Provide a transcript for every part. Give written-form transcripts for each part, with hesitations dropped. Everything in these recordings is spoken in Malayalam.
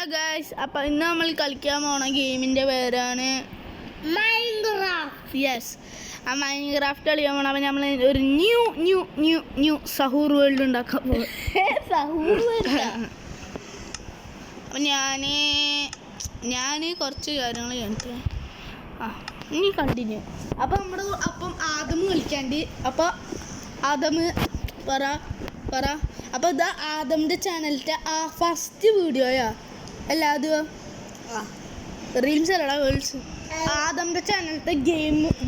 ഹലോ ഗൈസ്, അപ്പം ഇന്ന് നമ്മൾ കളിക്കാൻ പോണ ഗെയിമിൻ്റെ പേരാണ് മൈൻക്രാഫ്റ്റ്. യെസ്, ആ മൈൻക്രാഫ്റ്റ് കളിക്കാൻ പോകണം. അപ്പം നമ്മൾ ഒരു ന്യൂ സഹൂർ വേൾഡ് ഉണ്ടാക്കാൻ പോകും. അപ്പം ഞാൻ കുറച്ച് കാര്യങ്ങൾ കാണിക്കാം. ഇനി കണ്ടിന്യൂ. അപ്പം ആദം കളിക്കാണ്ട്. അപ്പോൾ ആദം പറ. അപ്പോൾ ഇതാ ആദമിൻ്റെ ചാനലിൻ്റെ ഫസ്റ്റ് വീഡിയോയാ എല്ലാതും റീൽസ് അല്ലടാ വേൾഡ്സ്. ആദമിൻ്റെ ചാനലത്തെ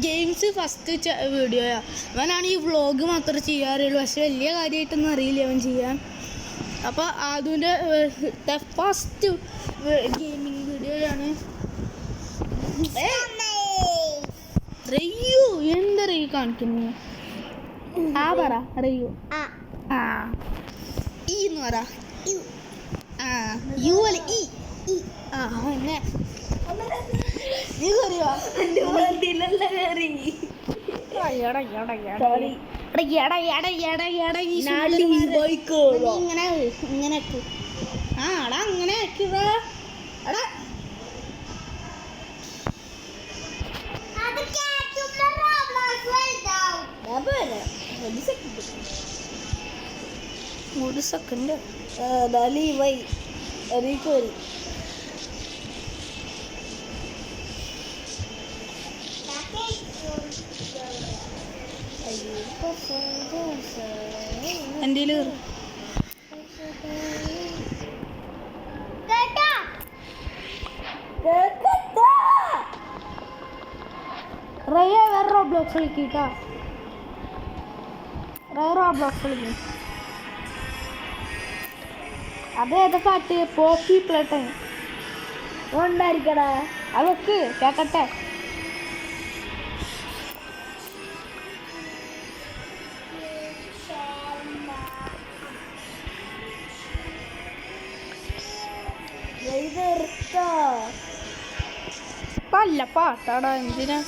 ഗെയിംസ് ഫസ്റ്റ് വീഡിയോയാ. അവനാണ് ഈ വ്ളോഗ് മാത്രമേ ചെയ്യാറുള്ളൂ, പക്ഷെ വലിയ കാര്യമായിട്ടൊന്നും അറിയില്ല അവൻ ചെയ്യാൻ. അപ്പോൾ ആദമിൻ്റെ ഫസ്റ്റ് ഗെയിമിങ് വീഡിയോയാണ്. റയ്യു എന്താ റയ്യു കാണിക്കുന്നു? പറ റയ്യു. ഈ എന്ന് പറ. യു അല്ല ഈ. എന്നെ നീ കറിയോ? ഇങ്ങനെ അടാ അങ്ങനെ ആക്കിയതാ. എടാ ഒരു സെക്കൻഡ് എൻ്റെ റയ വേറെ റോബ്ലോക്സ് കളിക്കട്ടാ. റോബ്ലോക്സ് കളിക്കും. അതേതാ പാട്ട്? പോപ്പി പ്ലേട്ടൻ ഉണ്ടായിരിക്കടാ. അതൊക്കെ കേക്കട്ടെ. നല്ല പാട്ടാടാ, എന്തിനാ?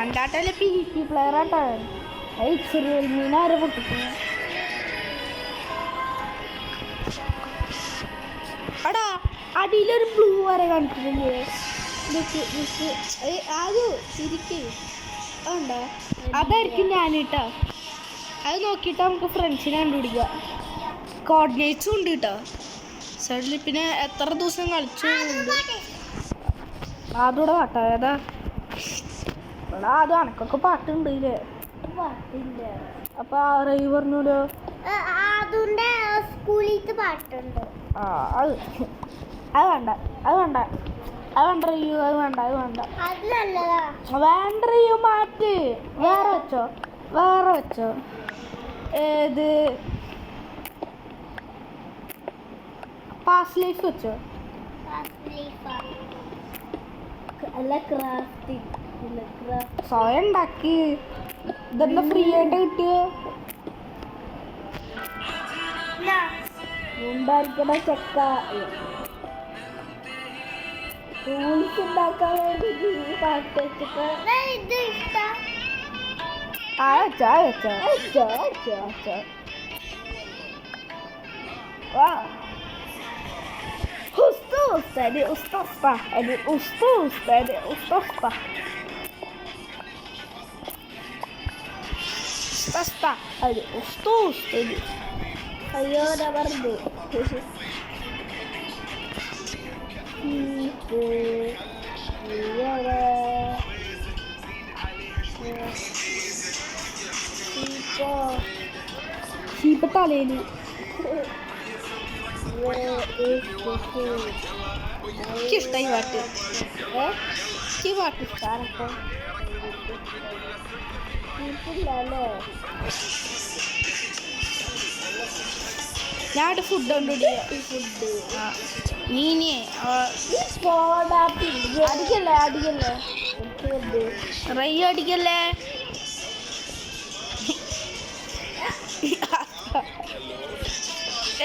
അണ്ടാട്ടല്ലേ പി പ്ലെയർ ആട്ടോ. മീനാരെ പൊട്ടിക്കുന്നു. അടാ അടിയിലൊരു ബ്ലൂ വരെ കാണിക്കുന്നില്ലേ? അത് ശരിക്ക് ഉണ്ടോ? അതായിരിക്കും ഞാനിട്ടോ. അത് നോക്കിയിട്ട് നമുക്ക് ഫ്രണ്ട്സിനെ കണ്ടുപിടിക്കുക. കോർഡിനേറ്റ്സും ഉണ്ട് കേട്ടോ സൈഡിൽ. പിന്നെ എത്ര ദിവസം കളിച്ചു അതൂടെ പാട്ടാ. ഏതാ അത് അനക്കൊക്കെ പാട്ടുണ്ട് ഇല്ലേ? പാട്ടില്ല. അപ്പൊ ആരെയും പറഞ്ഞൂലോ സ്കൂളിലത്തെ പാട്ടുണ്ട്. അത് വേണ്ട. വേണ്ടറിയോ മാറ്റ്. വേറെ വെച്ചോ. ഏത് പാസ് ലൈഫ് വെച്ചോ. അല്ല ക്രാഫ്റ്റിംഗ്. സ്വയം ഉണ്ടാക്കി. ഇതെന്താ ഫ്രീ ആയിട്ട് കിട്ടിയോ? ഉണ്ടാക്കണ ചക്ക ടൂൾസ് ഉണ്ടാക്കാൻ വേണ്ടി പാട്ട് വെച്ചിട്ട് അയ്യോ പറഞ്ഞു. ചീപ്പ തലയില് എനിക്കിഷ്ടായി പാട്ട്. ഈ പാട്ട് ഇഷ്ടാനൊക്കെ ഞാൻ ഫുഡ് കൊണ്ടുപിടിക്കുക. നീനെ പോടാ പിഗ്. അടിക്കല്ലേ അടിക്കല്ലേ റൈ അടിക്കല്ലേ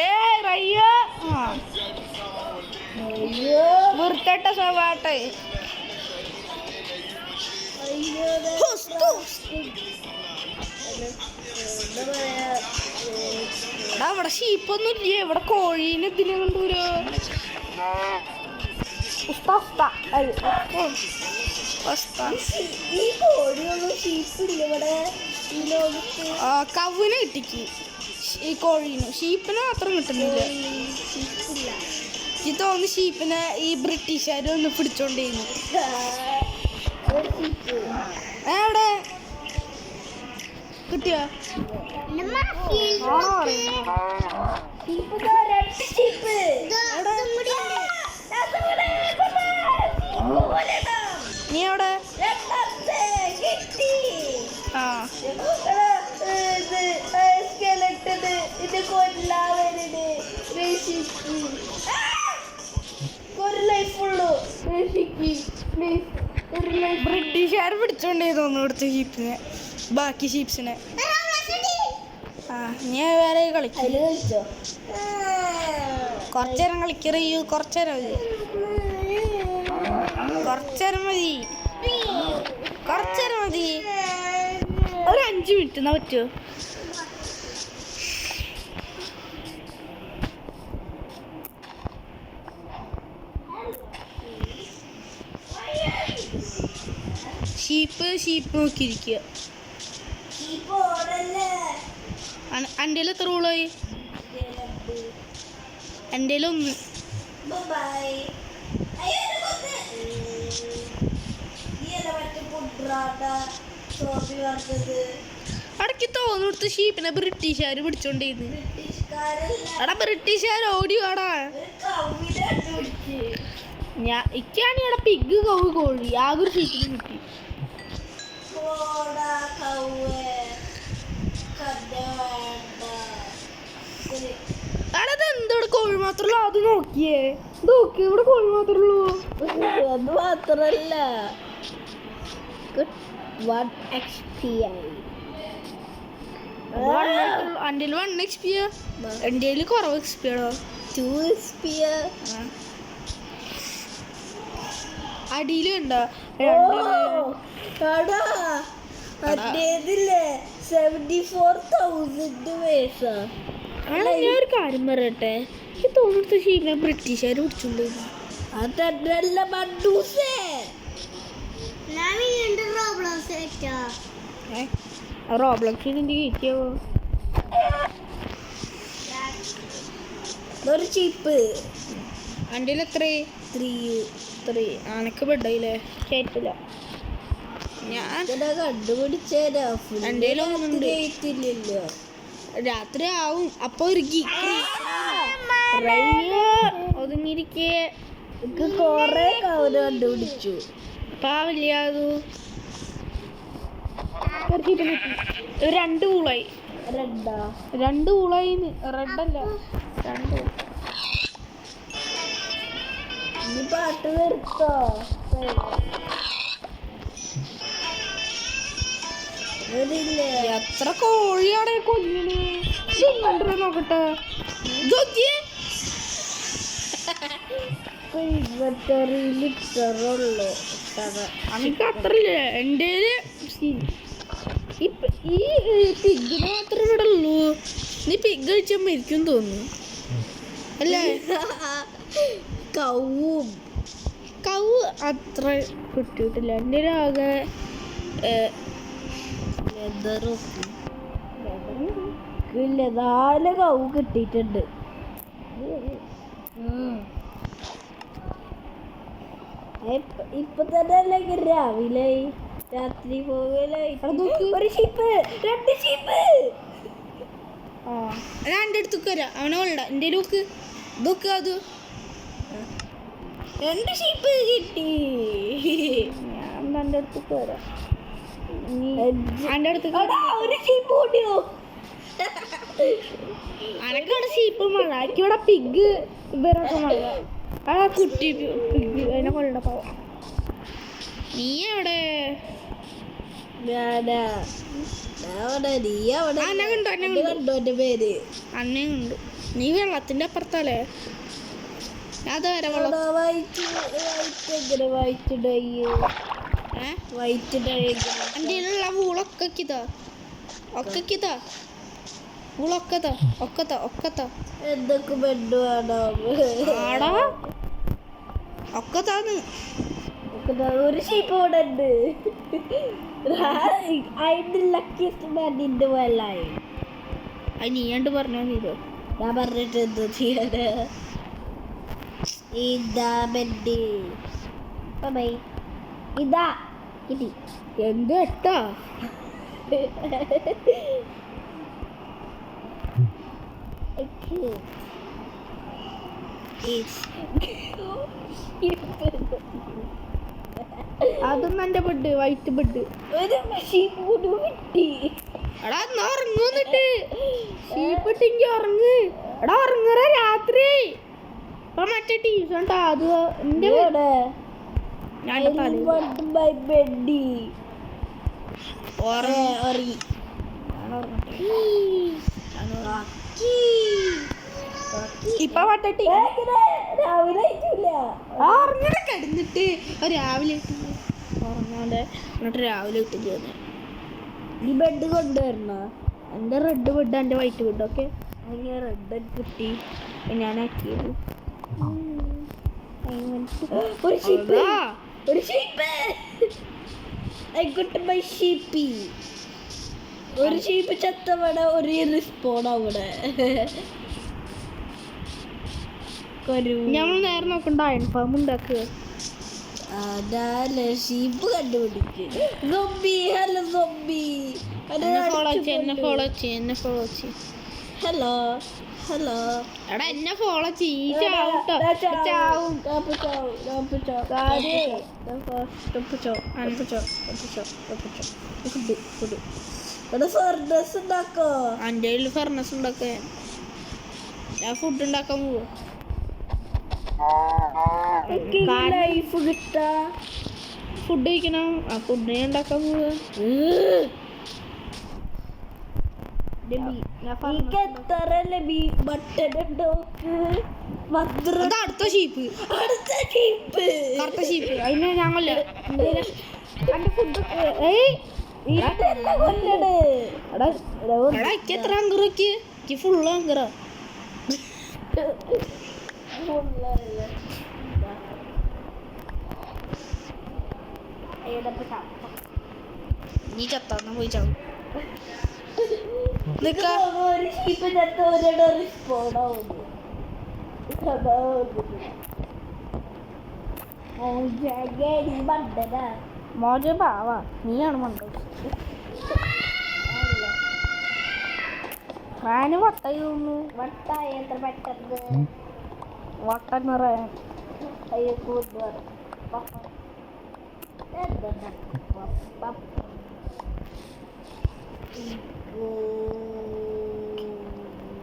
ഏ റയ്യ അയ്യോ വൃത്തട്ട സവാട്ടെ അയ്യോ എന്താ പറയാ എടാ ഇവിടെ ഷീപ്പൊന്നും ഇല്ലേ ഇവിടെ കോഴീനെ ഇതിനെ കൊണ്ടുവരോ ഈ കോഴിയൊന്നും ഷീപ്പില്ല ഇവിടെ ഈ ലോകത്ത്. കവുനെ കിട്ടിക്ക് ഈ കോഴീനും ഷീപ്പിനെ മാത്രം കിട്ടുന്നില്ല ഷീപ്പില്ല. എനിക്ക് തോന്നുന്നു ഷീപ്പിനെ ഈ ബ്രിട്ടീഷുകാർ ഒന്ന് പിടിച്ചോണ്ടിരുന്നു ഒരു ഷീപ്പ്. എവിടെ കിട്ടിയോ ഷീപ്പ് ദാ, രണ്ട് ഷീപ്പ്. നീ എവിടെ രണ്ടാമത്തെ കിട്ടി. ആ സ്കെലട്ടന് ഇത് കൊല്ലാവരുത്. ഒരു ലൈഫുള്ളൂ. ബ്രിട്ടീഷുകാർ പിടിച്ചോണ്ടേ തോന്നുന്നു ഇവിടുത്തെ ഷീപ്പിനെ ബാക്കി ഷീപ്സിനെ ആ നീ വേറെ കളിക്കും അതില് കളിച്ചോ? കുറച്ചേരം കളിക്കറിയൂ കുറച്ചേരം മതി കുറച്ചേരം മതി കുറച്ചേരം മതി ഒരു 5 മിനിറ്റ് എന്നാ പറ്റുമോ ഷീപ്പ് നോക്കിയിരിക്കുക ഷീപ്പ് ഓടല്ലേ. എൻ്റെ എത്ര റൂളായി എൻ്റെ ഒന്ന് ബൈ. അയ്യോ എന്നെ കൊന്ന്. നീ അല്ല മറ്റേ പുട്രാട്ട സോഫി വറുത്തത്. അടക്കി തോന്നുന്നു ഇവിടുത്തെ ഷീപ്പിനെ ബ്രിട്ടീഷുകാർ പിടിച്ചോണ്ടിരുന്നു ബ്രിട്ടീഷുകാരല്ല, എടാ ബ്രിട്ടീഷുകാർ ഓടി വാടാ ഒരു കൗവിനെ കണ്ടുപിടിച്ച്. ഇക്കാണ് ഇവിടെ പിഗ് കവ് കോഴി ആകെ ഒരു ഷീപ്പിന് കിട്ടി പോടാ കൗവേ. കഥ വേണ്ട. ശരി. എടാ ഇത് എന്തോടെ കോഴി മാത്രമല്ല അത് നോക്കിയേ നോക്കി ഇവിടെ കോഴി മാത്രമല്ലോ അത് മാത്രല്ല വൺ എക്സ്പി ആയി. എൻ്റെ 1 XP എൻ്റെ കുറവ് XP ആണോ 2 എക്സ്പി. അടിയിലുണ്ടോ അതേതില്ലേ 74,000 പൈസ. ഞാൻ ഒരു കാര്യം പറയട്ടെ എനിക്ക് തോന്നുന്നത് ഷീപ്പിനെ ബ്രിട്ടീഷുകാർ പിടിച്ചോണ്ടിരുന്നു അതല്ല ബഡൂസേ. റോബ്ലക്സിന് എൻ്റെ കയറ്റിയോ ഒരു ചീപ്പ് എൻ്റെ എത്ര 3 അനക്ക് ബെഡായില്ലേ കേട്ടില്ല ഞാൻ കണ്ടുപിടിച്ചേരാ. എൻ്റെ ഒന്നുണ്ട് കേട്ടില്ലല്ലോ. രാത്രി ആവും അപ്പൊ ഒരു ഒതുങ്ങിയിരിക്കേ കൊറേ കവര് കണ്ടുപിടിച്ചു. പാവില്ല അത് 2 ഊളായി റെഡാ 2 ഊളായി റെഡല്ല 2 നീ പാട്ട് നിർത്തോ? അതില്ലേ എത്ര കോഴിയാണ് കൊല്ലുന്നു നോക്കട്ടെ ലിറ്ററുള്ളൂ. എനിക്ക് അത്രയില്ല എൻ്റെ ഈ പിഗിന് മാത്രമേ ഇവിടെ ഉള്ളൂ നീ പിഗ് കഴിച്ചാൽ മരിക്കും തോന്നുന്നു അല്ലേ കവും കവ് അത്ര കിട്ടിയിട്ടില്ല എൻ്റെ ആകെ ഇല്ല 4 കവ് കിട്ടിയിട്ടുണ്ട്. ഇപ്പൊ തന്നെ അല്ലെങ്കിൽ രാവിലെ രാത്രി പോകലായി. ഒരു ഷീപ്പ് 2 ഷീപ്പ്. ഞാൻ എൻ്റെ അടുത്തേക്ക് വരാം അവനെ കൊണ്ട എൻ്റെ നോക്ക് ഇതൊക്കെ അത് 2 ഷീപ്പ് കിട്ടി. ഞാൻ എൻ്റെ അടുത്തേക്ക് വരാം എൻ്റെ അടുത്തേക്ക് ഒരു ഷീപ്പ് കൂട്ടിയോ? അനക്കവിടെ ഷീപ്പ് മഴ ഇവിടെ പിഗ് ഇവരൊക്കെ മഴ ആ കുട്ടി അതിനെ കൊല്ലണ പാവം. നീ എവിടെ? ഞാനാ നീ അവിടെ ആ, എന്നെ കണ്ടു, എന്നെ എന്നെ കണ്ടു. കണ്ടോ എന്റെ പേര്? അന്നേം ഉണ്ട്. നീ വെള്ളത്തിന്റെ അപ്പുറത്തല്ലേ? അത് വരെ വെള്ളം. എങ്ങനെ വൈറ്റ് ഏ വൈറ്റ് എൻ്റെ കയ്യിലുള്ള വൂളൊക്കെ ഇതാ, ഒക്കെ വൂളൊക്കെ ഒക്കത്താ എന്തൊക്കെ ബെഡ് വേണം? ആടാ ഒക്കെ താന്ന്. ഒരു ഷീപ്പ് ഇവിടെ ഉണ്ട്. അതിന്റെ ലക്കിയസ്റ്റ് മാൻ നിന്റെ വല്ലായി. അത് നീ കണ്ട് പറഞ്ഞോ ചെയ്തോ. ഞാൻ പറഞ്ഞിട്ട് എന്ത് ചെയ്യാന്? ഇതാ ബെഡ്, ഇതാ കിട്ടി. എന്ത് എട്ടാ? അതൊന്നും എൻ്റെ ബെഡ്, വൈറ്റ് ബെഡ്. ഒരു ഷീപ്പ് കൂടി കിട്ടി. എടാ എന്നാ ഉറങ്ങുന്നിട്ട് ഷീപ്പിട്ടെങ്കി ഉറങ്ങ്. എടാ ഉറങ്ങറ രാത്രി. ഇപ്പൊ മറ്റേ ടീവി കണ്ടാ അത് എന്റെ ഞാൻ ഇപ്പൊ മറ്റേ രാവിലെ ഉറങ്ങണ കിടന്നിട്ട് രാവിലെ ഉറങ്ങാണ്ട് എന്നിട്ട് രാവിലെ ഇട്ടിട്ട് വന്നെ. ഈ ബെഡ് കൊണ്ടുവരണ എൻ്റെ റെഡ് ബെഡ് എൻ്റെ വൈറ്റ് ബെഡ്. ഓക്കെ റെഡ് കിട്ടി. ഞാൻ ആക്കിയത്. ഒരു ഷീപ്പ്, ഒരു sheep. I got my sheepy. ഒരു ഷീപ്പ് ചത്തവിടെ ഒരു റിസ്പോൺ അവിടെ. ഞമ്മൾ നേരെ നോക്കണ്ട അയൺ ഫാം ഉണ്ടാക്കുക. അതാണ് ഷീപ്പ് കണ്ടുപിടിക്കുക. Hello zombie. എന്നെ ഫോളോ ചെയ്യ്. ഹലോ എടാ എന്നെ ഫോളോ ചെയ്യും. എൻ്റെ കയ്യിൽ ഫർണസ് ഉണ്ടാക്കാൻ ഞാൻ ഫുഡ് ഉണ്ടാക്കാൻ പോവാ. ലൈഫ് കിട്ടാ ഫുഡ് കഴിക്കണം. ആ ഫുഡ് ഞാൻ ഉണ്ടാക്കാൻ പോവാ. അടുത്ത ഷീപ്പ് കറുത്ത ഷീപ്പ്. അതിന് ഞങ്ങളല്ല എന്റെ ഫുഡ്. എടാ എനിക്ക് എത്ര ഹങ്കറൊക്കെ? എനിക്ക് ഫുള്ള് ഹങ്കറ. നീ ചത്താന്ന് പോയി ചാവും. ഒരു ഷീപ്പ് ചത്ത മോജ പാവാ, നീയാണ് മണ്ട. ഞാന് വട്ടായിരുന്നു. വട്ടായ എത്ര പെട്ടെന്ന് വട്ടൻ നിറയാൻ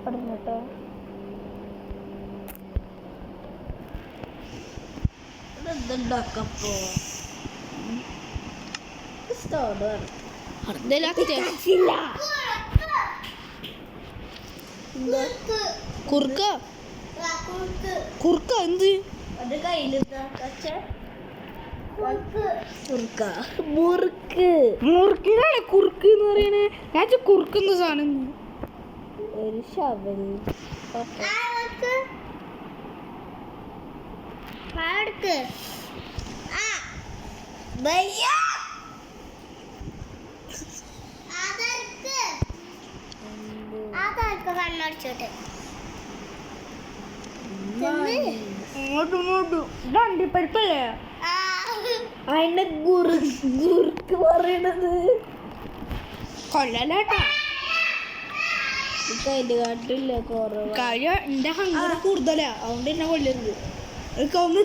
പറഞ്ഞിട്ട് എന്തുണ്ടാക്കപ്പോ കുറുക്ക കുറുക്ക എന്ത് അത് കയ്യിലെന്താ മുറുക്ക് മുറുക്കിനാണ് കുറുക്ക് എന്ന് പറയണേ. ഞാൻ കുറുക്കുന്ന സാധനം. ഒരു ശവൽ അണ്ടിപ്പരിപ്പല്ലേ അതിന്റെ ഗുറുക്ക് പറയണത്? കൊല്ലല്ലേട്ടാ. അതിന്റെ കാട്ടില്ല കുറവ്. കാര്യം എന്റെ ഹങ്കർ കൂടുതലാ, അതുകൊണ്ട് എന്നെ കൊല്ലരുത്. എനിക്ക് ഒന്നും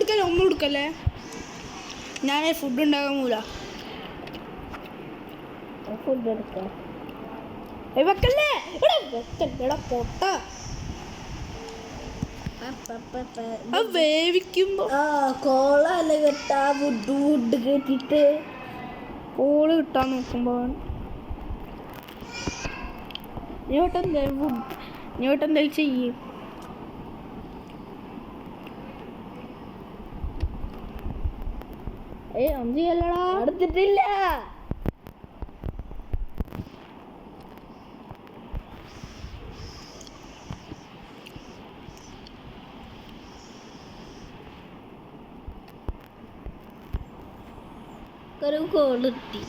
എടുക്കല്ലേ. ഞാൻ ഫുഡ് ഉണ്ടാക്കാൻ പോല. ഫുഡ് എടുക്കാം വെക്കല്ലേ പൊട്ട. അത് വേവിക്കുമ്പോ കോളല്ല കേട്ടാ വുഡ് കേട്ടിട്ട് കോള് കിട്ടാൻ നോക്കുമ്പോ ഇങ്ങോട്ടെന്തായാലും ചെയ്യും. ഒന്നും ചെയ്യല്ലടാ. എടുത്തിട്ടില്ല. ഒരു കോള് കിട്ടി.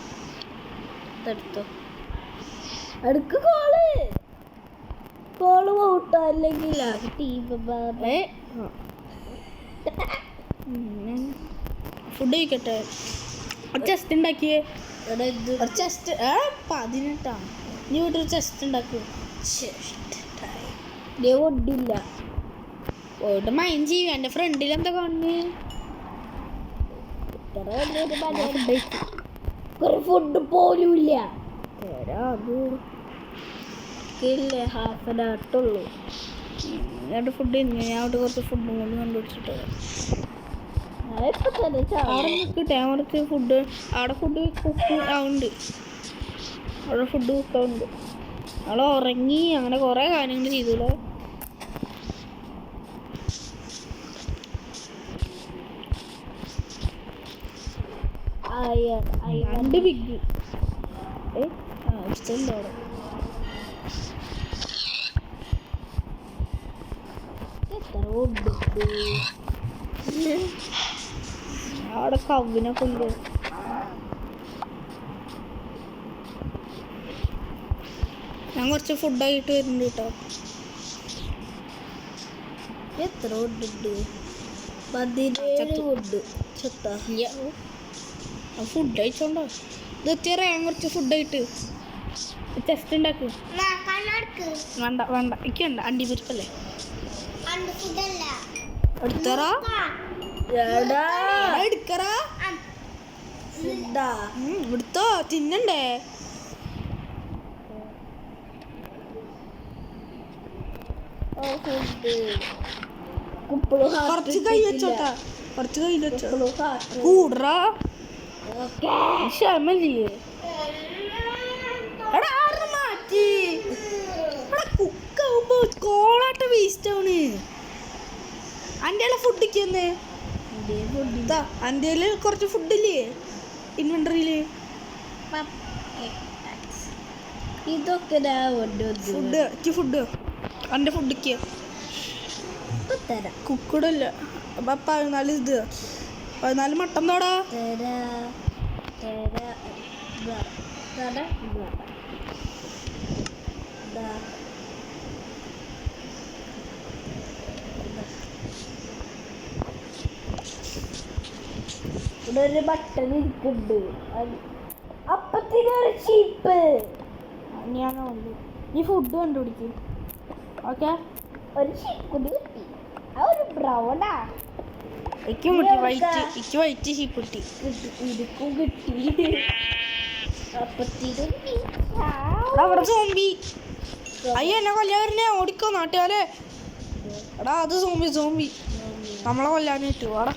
എടുത്തോ, അടുക്ക് കോള് പോട്ടോ അല്ലെങ്കിൽ ഫുഡ് കഴിക്കട്ടെ. ചെസ്റ്റ് ഉണ്ടാക്കിയേ. ചെസ്റ്റ് 18 നീ വീട്ടിൽ ചെസ്റ്റ് ഉണ്ടാക്കുക. ഒഡില്ല പോയിട്ട് മൈൻഡ് ചെയ്യും. എൻ്റെ ഫ്രണ്ടിൽ എന്താ കാണുന്നേ? ഒരു ഫുഡ് പോലും ഇല്ല. ഹാഫ് ആൻ ആട്ടുള്ളൂ. എന്നിട്ട് ഫുഡ് ഞാൻ അവിടെ കുറച്ച് ഫുഡും കൊണ്ട് കണ്ടുപിടിച്ചിട്ട് അവിടെ നിൽക്കട്ടെ. കുറച്ച് ഫുഡ് അവിടെ ഫുഡ് കുക്ക് ആവുന്നുണ്ട്. അവിടെ ഫുഡ് കുക്കാവുന്നുണ്ട്. അവളെ ഉറങ്ങി അങ്ങനെ കുറേ കാര്യങ്ങൾ ചെയ്തൂല. രണ്ട് ബിഗ് ഇഷ്ടമുണ്ടോ അവിടെ കവിനെ കൊണ്ട് ഞാൻ കുറച്ച് ഫുഡായിട്ട് വരുന്നുണ്ട് കേട്ടോ. എത്ര ഫുഡ്? 17 ഫുഡ്. ഫുഡ് കഴിച്ചോണ്ടോ ഇത് എത്തിയറ. ഞാൻ കുറച്ച് ഫുഡായിട്ട് ചെസ്റ്റ് ഉണ്ടാക്ക്. വേണ്ട വേണ്ട എനിക്ക് വേണ്ട. അണ്ടി പരിപ്പല്ലേ എടുത്തറ എടുക്കറാ. എടുത്തോ, തിന്നണ്ടേ? കുറച്ച് കൈ വെച്ചോട്ടാ. കുറച്ച് കൈ വെച്ചോ. കൂടറാ ക്ഷമല്ലേ? എടാ ആറ് മാറ്റി. എടാ കുക്കാവുമ്പോ കോളാട്ട വേസ്റ്റ് ആണ്. എൻ്റെ ഫുഡിക്ക് എൻ്റെ കുറച്ച് ഫുഡില്ലേ ഇൻവെന്ററിയില്? ഇതൊക്കെ ഫുഡ് എൻ്റെ ഫുഡിക്ക് കുക്കടല്ല. അപ്പൊ 14 മട്ടൻ തോടാ. ഇവിടെ ഒരു ബട്ടൺ ഇരിക്കുന്നുണ്ട്. അപ്പത്തിനൊരു ചീപ്പ്. ഞാൻ ഈ ഫുഡ് കണ്ടുപിടിക്കും. ഓക്കെ, ഒരു ചീപ്പ് കിട്ടി. ആ ഒരു ബ്രൗണാ എനിക്കും കിട്ടി. എനിക്ക് വൈറ്റ് ചീക്കുട്ടി ഇരിക്കും കിട്ടി. അവിടെ സോംബി. അയ്യോ എന്നെ കൊല്ലാൻ വരുന്നേ. ഓടിക്കോ നാട്ടുകാരെ. എടാ അത് സോംബി നമ്മളെ കൊല്ലാനായിട്ട് വാടാ.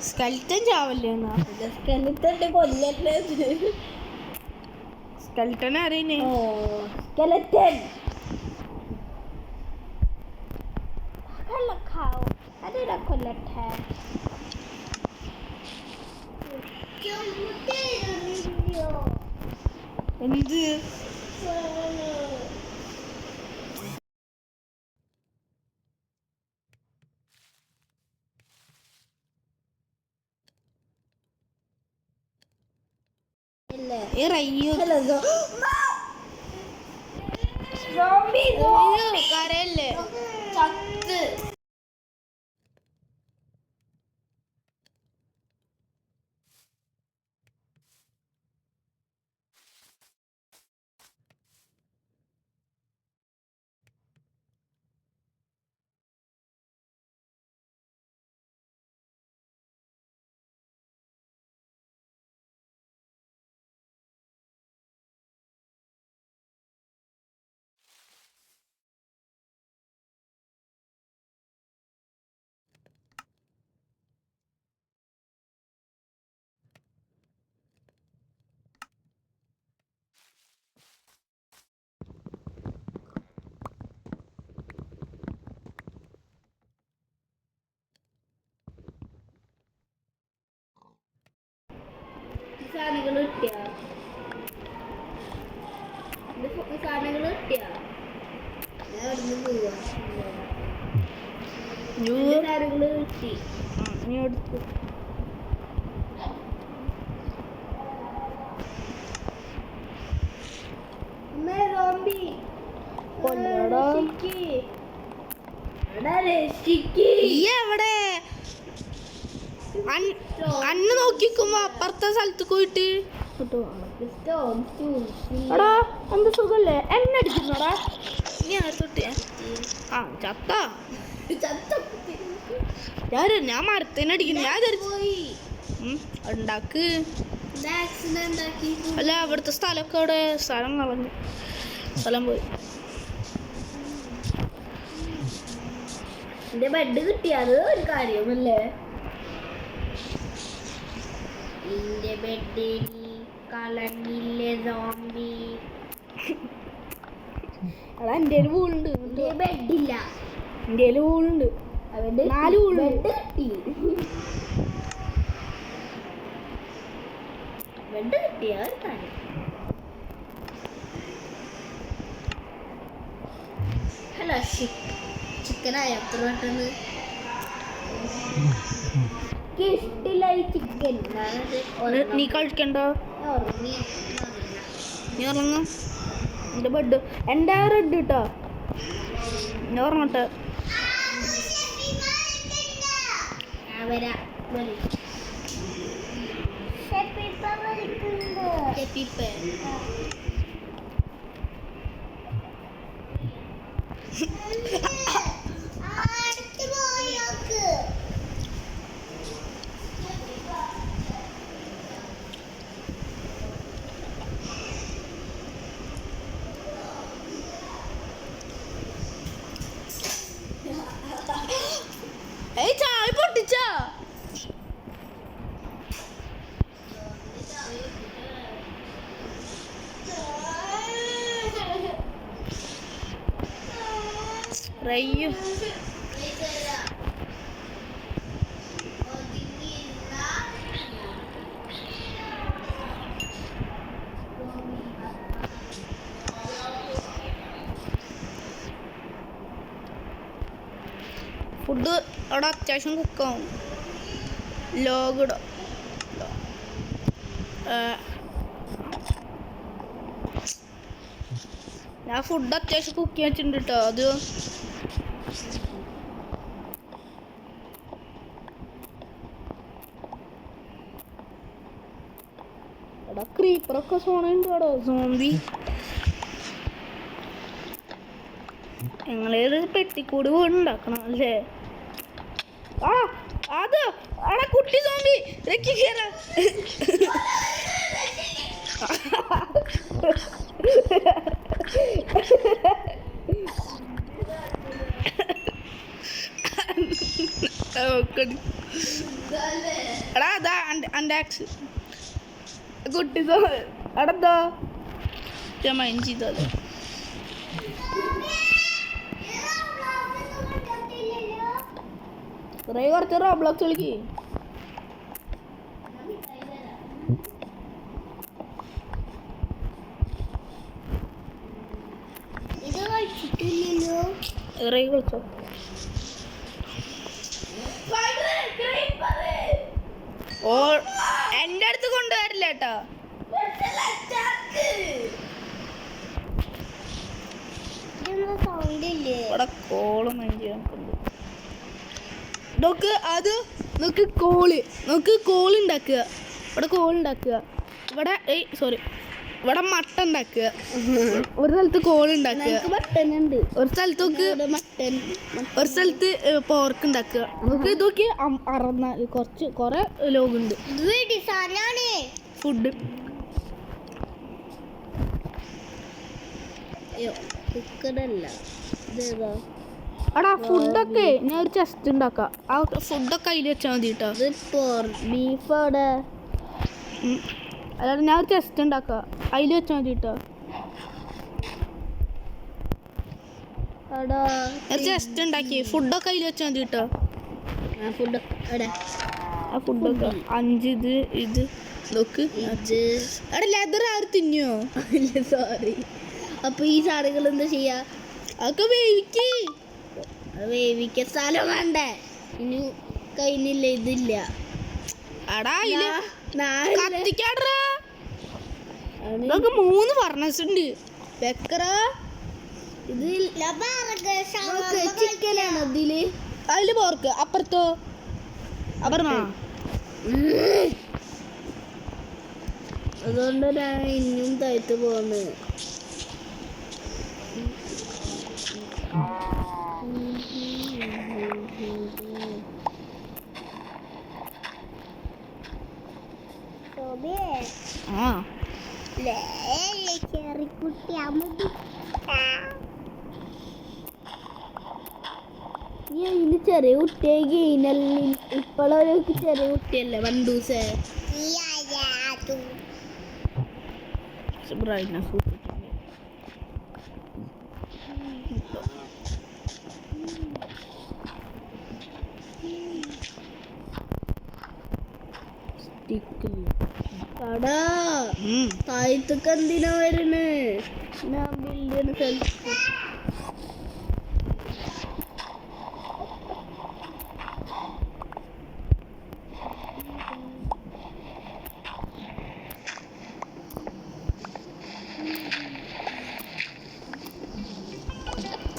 സ്കെൽറ്റൻ ചാവല്ലേ എന്നാ? സ്കെൽറ്റൻ അറിയുന്നേ? എന്ത് കരയല്ലേ? സാധനങ്ങൾ കിട്ടിയാ ഞാൻ അവിടുന്ന് പോവാ സാധനങ്ങൾ കിട്ടി നീ എടുത്ത് സോംബി കൊല്ലടാ. ഈ എവിടെ അന്ന് നോക്കിക്കുമ്പോ അപ്പുറത്തെ സ്ഥലത്ത് പോയിട്ട് എടാ എന്ത് സുഖല്ലേ എന്നെ അടിക്കുന്നോടാ ഞാൻ തൊട്ട് ആ ചത്ത ഞാൻ മരത്തേനെ അടിക്കുന്നു ഞാൻ ഉണ്ടാക്ക് അല്ല അവിടുത്തെ സ്ഥലമൊക്കെ അവിടെ സ്ഥലം കളഞ്ഞു സ്ഥലം പോയി എന്റെ ബെഡ് കിട്ടിയത് ഒരു കാര്യമല്ലേ എന്റെ ബെഡിൽ കളഞ്ഞില്ലേ സോംബി അതാ എൻ്റെ വൂളുണ്ട് എന്റെ ബെഡില്ല എൻ്റെ വൂളുണ്ട് 4 വൂളുണ്ട് ബെഡ് കിട്ടി ബെഡ് കിട്ടിയ ഒരു കാര്യം ഹലോ ചിക്കനായ എത്ര പെട്ടെന്ന് ഇഷ്ടമില്ല ഈ ചിക്കൻ നീ കഴിക്കണ്ട ഉറങ്ങി നീ ഉറങ്ങും എൻ്റെ ബെഡ് എൻ്റെ റെഡ് കേട്ടോ ഞാൻ ഉറങ്ങട്ടെ വരാ ഏയ് ചായ പൊട്ടിച്ചാ റയ്യോ ഫുഡ് അവിടെ അത്യാവശ്യം കുക്കാവും ലോഗിട ഞാൻ ഫുഡ് അത്യാവശ്യം കുക്ക് ചെയ്യാൻ വെച്ചിട്ടുണ്ട് കേട്ടോ അത് എടാ ക്രീപ്പറൊക്കെ സോണുണ്ട് അവിടെ സോംബി ഞങ്ങളേത് പെട്ടിക്കൂട് വീടുണ്ടാക്കണം അല്ലേ ആ അത് അവിടെ കുട്ടി സോംബി രക്ഷിക്കേറ എടാ അതാ എൻ്റെ ആക്സ് കുട്ടി സോ എടന്തോ ഞാൻ മൈൻഡ് ചെയ്തത് കുറച്ച് റോബ്ലോക്സ് കളിക്ക് ഇത് കഴിച്ചിട്ടില്ലല്ലോ കളിച്ചോ ഓ എൻ്റെ അടുത്ത് കൊണ്ടുവരില്ല കേട്ടോ ഇവിടെ കോള് മൈൻഡ് ചെയ്യാൻ നോക്ക് അത് നോക്ക് കോള് ഉണ്ടാക്കുക ഇവിടെ കോൾ ഉണ്ടാക്കുക ഇവിടെ സോറി ഇവിടെ മട്ട ഉണ്ടാക്കുക ഒരു സ്ഥലത്ത് കോൾ ഉണ്ടാക്കുക ഒരു സ്ഥലത്ത് നോക്ക് ഒരു സ്ഥലത്ത് പോർക്ക് ഉണ്ടാക്കുക നമുക്ക് ഇതൊക്കെ കുറെ ലോഗുണ്ട് ഫുഡ് കുക്കറല്ല ഇതേതാ എടാ ഫുഡൊക്കെ ഞാൻ ഒരു ചെസ്റ്റ് ഉണ്ടാക്കാം ആ ഫുഡൊക്കെ അതിൽ വെച്ചാൽ മതി കേട്ടോ ബീഫ് അവിടെ അല്ലാതെ ഞാൻ ഒരു ചെസ്റ്റ് ഉണ്ടാക്കാം അതിൽ വെച്ചാൽ മതി കേട്ടോ ഒരു ചെസ്റ്റ് ഉണ്ടാക്കി ഫുഡൊക്കെ അതിൽ വെച്ചാൽ മതി കേട്ടോ ആ ഫുഡൊക്കെ 5 ഇത് നോക്ക് എടാ ലെതർ ആര് തിന്നോ സോറി അപ്പൊ ഈ സാധനങ്ങൾ എന്താ ചെയ്യാ? അതൊക്കെ വേവിക്ക്. അത് വേവിക്കാൻ സ്ഥലം വേണ്ടേ? ഇനി കഴിഞ്ഞില്ല, ഇതില്ല. എടാ നാല് കത്തിക്കാടാ. ഇതൊക്കെ 3 ഫർണസ് ഉണ്ട്. വെക്കറാ. ഇത് ചിക്കനാണ് ഇതില്. അതില് പോർക്ക് അപ്പുറത്തോ അപ്പുറമാ. അതുകൊണ്ട് ഞാൻ ഇനിയും തയ്ത്ത് പോന്ന്. ആ ഇതിന് ചെറിയ കുട്ടിയായി ഗെയിനല്ല. ഇപ്പോഴൊരു ചെറിയ കുട്ടിയല്ലേ വണ്ടൂസേ. ബ്രൈറ്റ്നസ് കടാ താഴത്തൊക്കെ എന്തിനാ വരുന്നേ? ഞാൻ ബില്ലിന് സ്ഥലത്ത്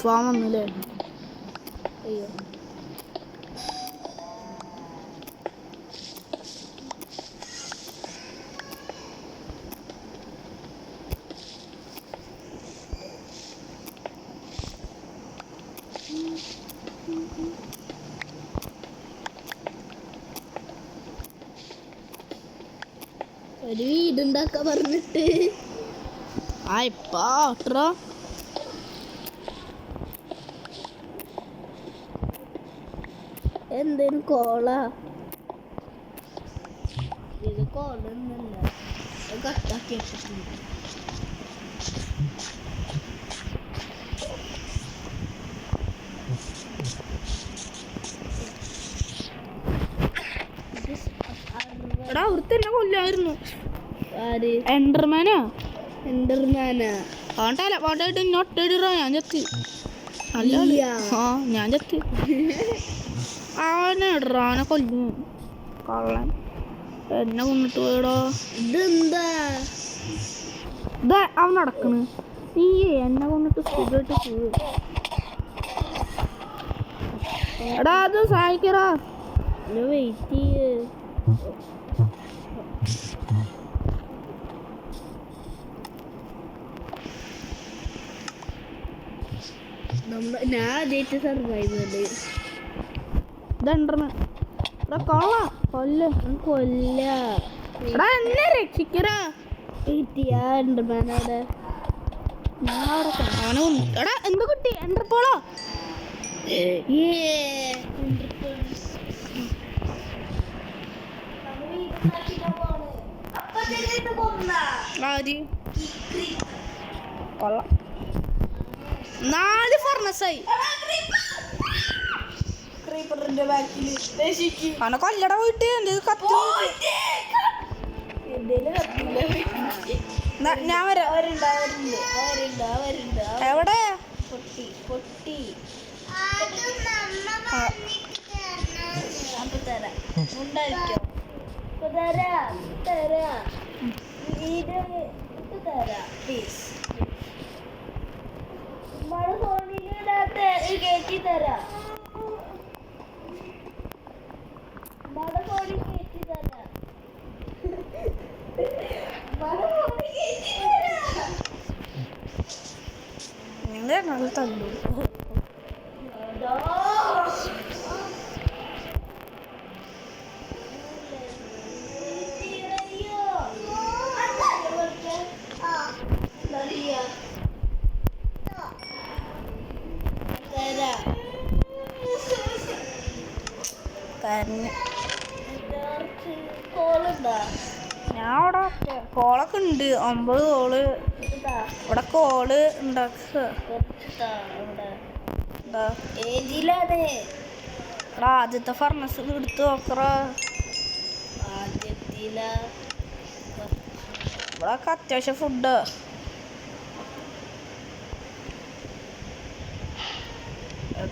ഫാം വന്നല്ലേ? അയ്യോ ഒരു വീടുണ്ടാക്കാൻ പറഞ്ഞിട്ട് ആ ഇപ്പാ ഓട്ടറോ. എന്തേലും കോള. ഇത് കോളൊന്നല്ല, കട്ടാക്കി വെച്ചിട്ടുണ്ട്. എടാ അവിടുത്തെ എന്നെ കൊല്ലായിരുന്നു. ആര്? എൻഡർമാനാ. എൻഡർമാനാ? വേണ്ടല്ല വേണ്ടായിട്ട് ഇങ്ങോട്ടിടാ. ഞാൻ ചത്തി. അല്ല ആ ഞാൻ ചത്തി. അവനെ ഇടറാ, അവനെ കൊല്ലും. കള്ളൻ എന്നെ കൊന്നിട്ട് പോയടോ. ഇതെന്താ? ഇതാ അവൻ നടക്കണ്. നീ എന്നെ കൊന്നിട്ട് സുഖമായിട്ട് പോയി. എടാ അത് സഹായിക്കറാ. വെയിറ്റ് ചെയ്യ്. ഞാൻ ആദ്യമായിട്ട് സർവൈവ് ചെയ്തത്. ഇതെണ്ടർമാൻ. എടാ കൊള്ള കൊല്ല കൊല്ല. എടാ എന്നെ രക്ഷിക്കറാ. എൻഡർമാനവിടെ. ഞാൻ അവിടെ അവനെ കൊന്നു. എടാ എന്ത് കുട്ടി എൻഡർപോളോ? ആര് കൊള്ളാം. 4 ഫർണസായി. അവനെ കൊല്ലട പോയിട്ട് എന്റെ കത്തി. ഞാൻ വരാം. എവിടെ? പൊട്ടി പൊട്ടി. അപ്പൊ തരാം. ഉണ്ടായിരിക്കോ? തരാം തരാം. ഇത് തരാം പ്ലീസ്. മഴ ഫോണിലിടാത്ത കയറ്റി തരാം. മഴ ഫോണിൽ കയറ്റി തരാം. മഴ ഫോണിൽ കയറ്റി തരാം. നിങ്ങളെ നല്ല തല്ലു. ഞാൻ അവിടെ കോളൊക്കെ ഉണ്ട്. 9 കോള് ഇവിടെ കോള് ഉണ്ടാക്കുക. എടാ ആദ്യത്തെ ഫർണസ് എടുത്ത് നോക്കറ. ഇവിടെ അത്യാവശ്യം ഫുഡ്.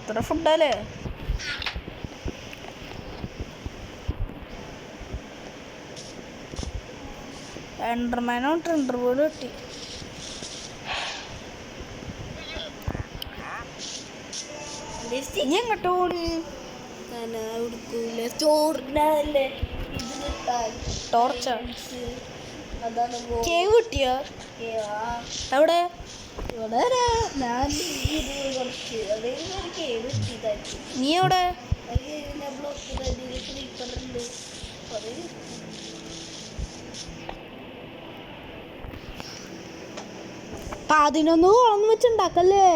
ഇത്ര ഫുഡല്ലേ? എൻഡർമാനോ ട്രെൻഡർ പോലും കിട്ടി. ഇനി എങ്ങോട്ട് പോണ്? ചോറിനല്ലേ ടോർച്ച അതാണ് കേവ് കിട്ടിയോ? എവിടെ? ഇവിടെ ഞാൻ കുറച്ച് അതായത് കേവ് കിട്ടിയതായിരിക്കും. നീ എവിടെ? സ്ലീപ്പറുണ്ട്. 11 കോളം വെച്ചുണ്ടാക്കല്ലേ?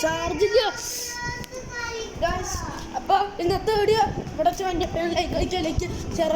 ചാർജ് അപ്പൊ ഇന്നത്തെ വീഡിയോ ഇവിടെ വെച്ച് ലൈക്ക് ഷെയർ